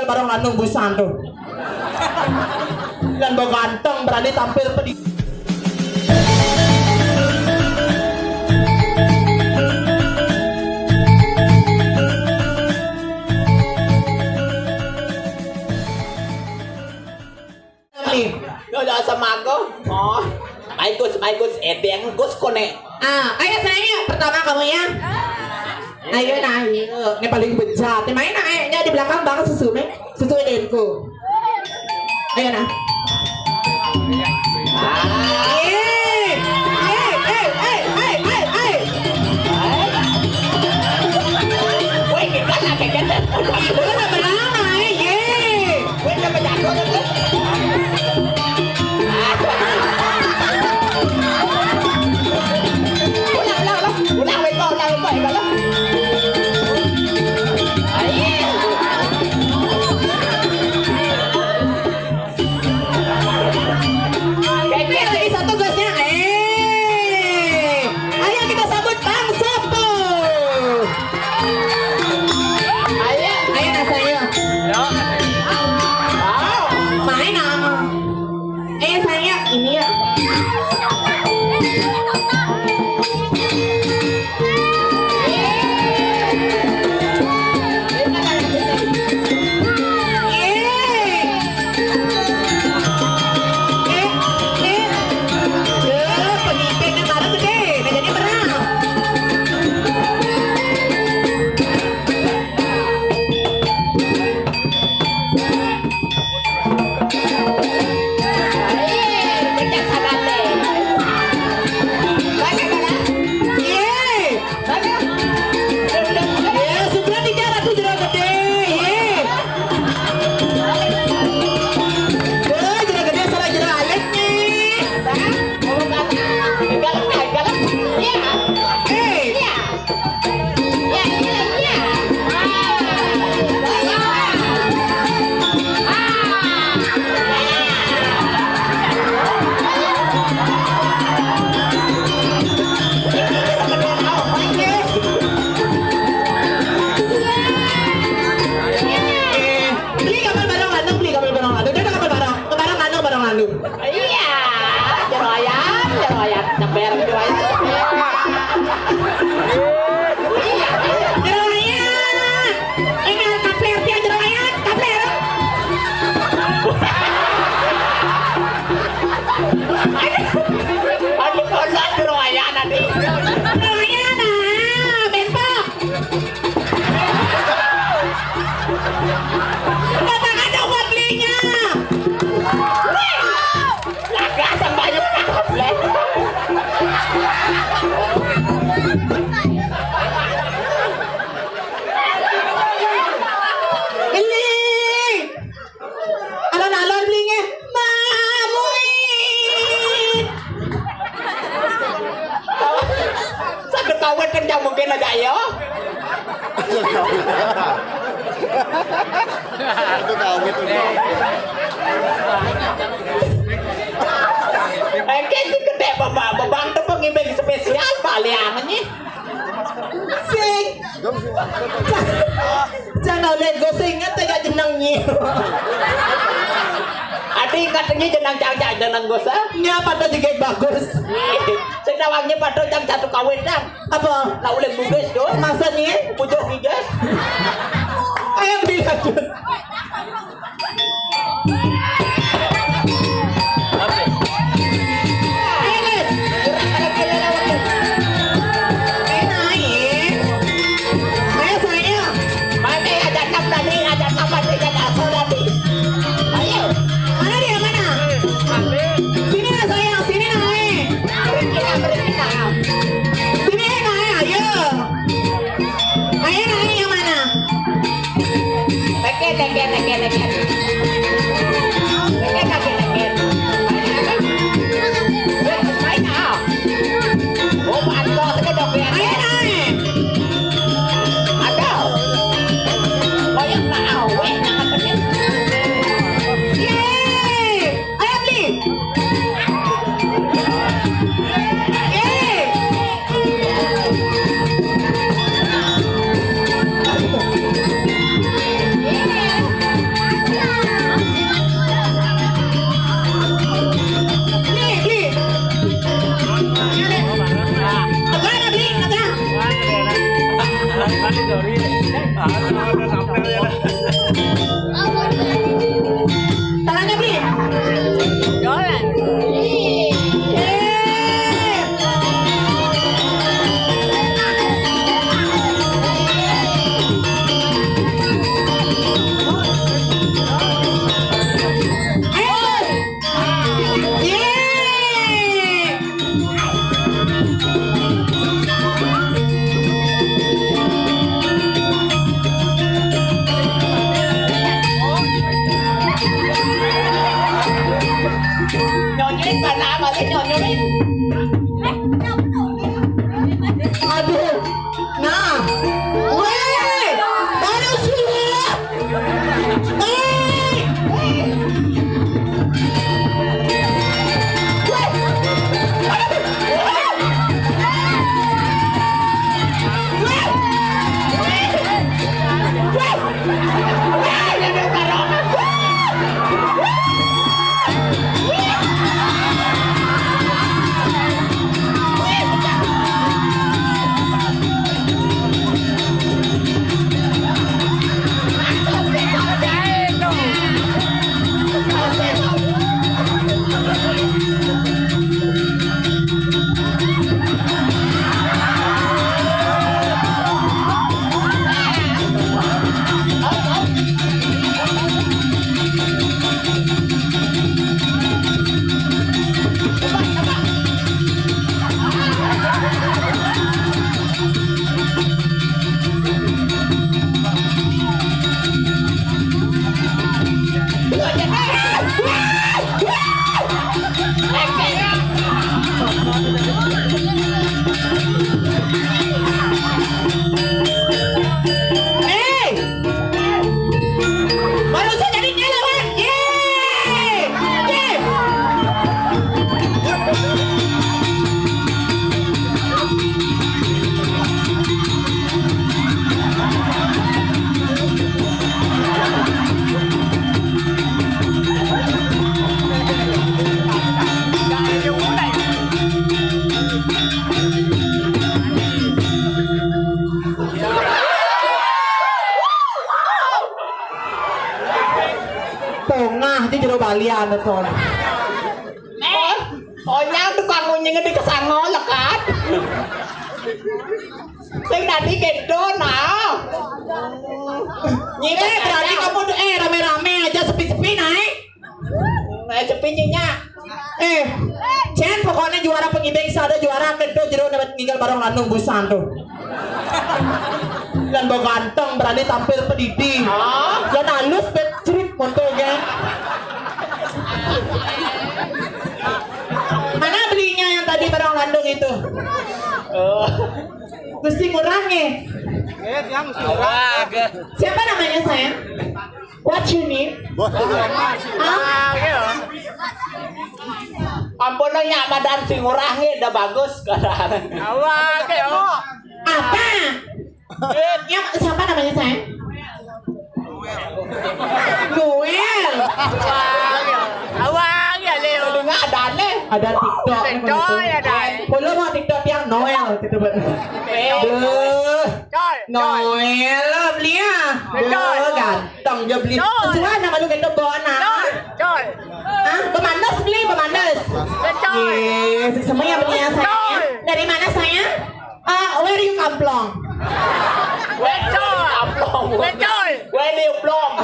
bareng Lanung Busan tuh. Dan bawa ganteng berani tampil pedih. Udah sama aku. Oh, Gus, edeng Gus kone. Ayo sayangnya pertama kamu ya. Ayo ini paling bejat. Main nya di belakang banget susu edenku. Ayo nah. Mungkin aja ya. Itu tahu gitu. Itu gede babang tuh pengibeng spesial paliangannya. Sing. Jangan lihat gue ingat tega jenangnya. Adi katanya jenang cang-cang jenang gosa. Nya pada juga bagus. Senawangnya pada jang satu kawin dah. Apa? Lah udah buges doh. Maksudnya? Pujuk buges. Ayo dilanjut. Lagi Tengah di jero balian ton. Oh yang tukang ngunyeng di kesango lekat. Sing tadi kendo nah. Nyine Berarti kamu rame-rame aja sepi-sepi naik. sepi nyinya. Cen pokoknya juara pengibeng ada juara kendo jero dapat tinggal bareng Landung Busan tuh. Dan bawa ganteng berani tampil pedidi. Dan halus cerit montongnya. Mana belinya yang tadi bareng Landung itu? Mesti ngurangnya. Siapa namanya sayang? What's your name? Ampun nya badan sing ngurangnya udah bagus sekarang. Apa? Yang siapa namanya sayang? Noel. Ada TikTok. Follow mau TikTok yang Noel gitu buat. Noel beli ya. Ganteng dia beli. Sesuai nama lu gitu bawa anak. Pemandas beli pemandas. Yes, semuanya belinya sayang. Dari mana sayang? Where you come from? Where do you belong?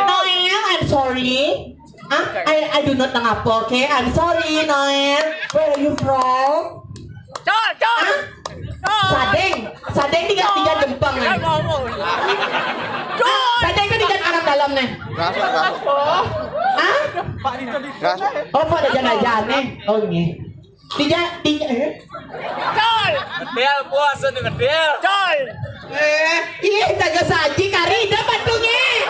Noel, I'm sorry. I do not know apa, okay? I'm sorry, Noel. Where are you from? Sadeng tiga dempang nih. Sadeng itu tiga anak dalam nih. Oh, pada jangan nih. Oh nih. Tiga. Del puasa dengan Del. Iya, taga saji kari dapat tuh nih.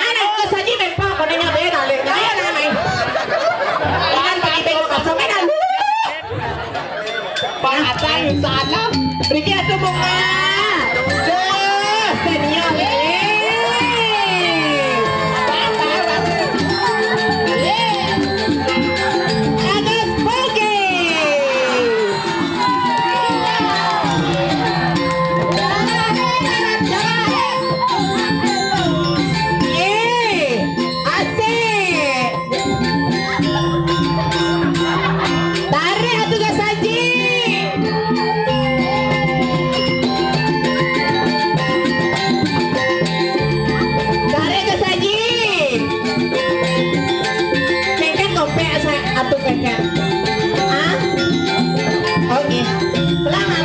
Anak ke saji memang konenya beda leh. Kaya namai. Ikan pagi bego kasongnya lalu. Pangasan yung sana. Riki atuh bunga. Senior. Agus Boge. Asik. Tarik atuh ga saji. Tarik ga saji. Keket kope atuh keket. Hah? Oke. Pelangan.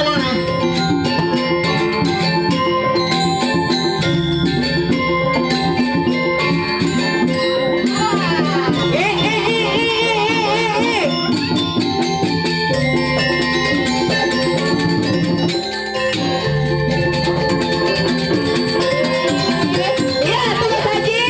Ya, tunggu saji.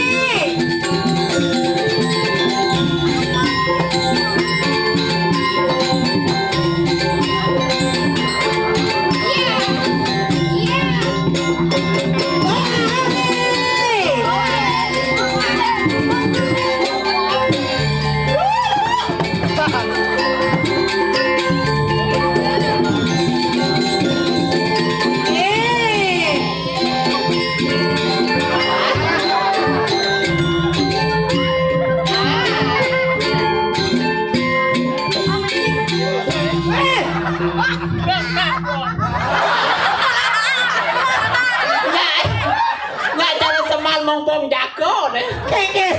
Nggak jalan semal mong jago deh. Keket.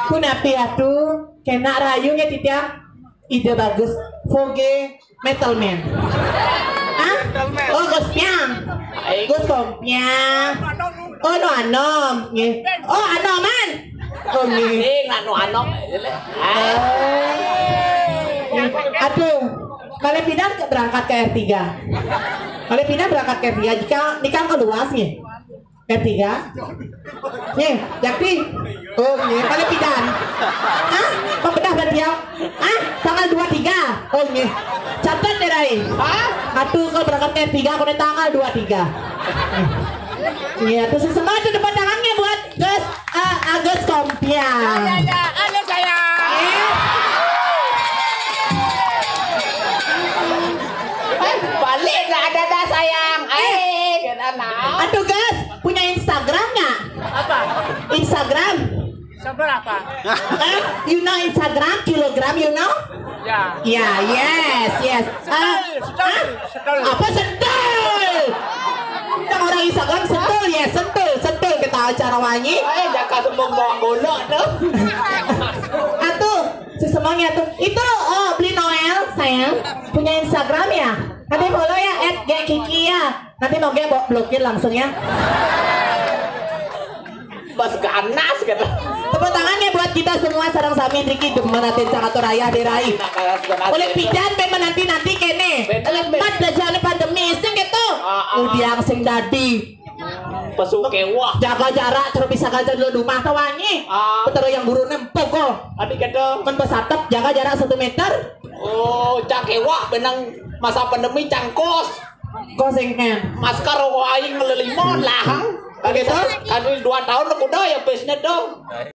Kunapi atuh kena rayu nya titia. Ide bagus. Foge Metal Man. Oh, Gus Piang. Gus Kompiang. Oh, no anom. Oh, anoman. Oh, nih. Ano. Aduh, kalian pindah berangkat ke R3. Kalian pindah berangkat ke R3 jika nikah keluas nih. R3. Nih, Jakti. Oh, nih, kalian pindah. Pembedah berarti ya. Tanggal 23. Oh, nih. Catat deh, Rai. Atuh kalau berangkat ke R3 aku tanggal 23. Iya, terus semua itu depan tangannya buat Agus Kompiang. Ada saya. Aduh guys, punya Instagram nggak? Apa? Instagram. Seberapa? You know Instagram, kilogram, you know? Ya. Ya, yes. Setel. Apa sentul? Yang orang Instagram sentul ya, sentul kita acara wanyi. Jaka sembong bawa golok tuh. Atuh, sesemangnya tuh. Itu beli Noel sayang punya Instagram ya. Nanti follow ya @gekiki ya. Nanti Noge blokir langsung ya. Bas ganas gitu. Tepuk tangannya buat kita semua sarang sami Riki Gemeratin Sangatur Raya Dirai. Oleh pidan memang nanti kene. Lemat belajar pandemi sing gitu. Udiang sing dadi. Pesuke wah. Jaga jarak terus bisa kajar dulu rumah tawangi. Terus yang guru nempok kok. Adik gitu. Men pesatep jaga jarak 1 meter. Oh, cake wah benang masa pandemi cangkos. Kok sing kan. Masker wah aing ngelelimon lah. Begitu? Kan 2 tahun udah ya bisnis tuh.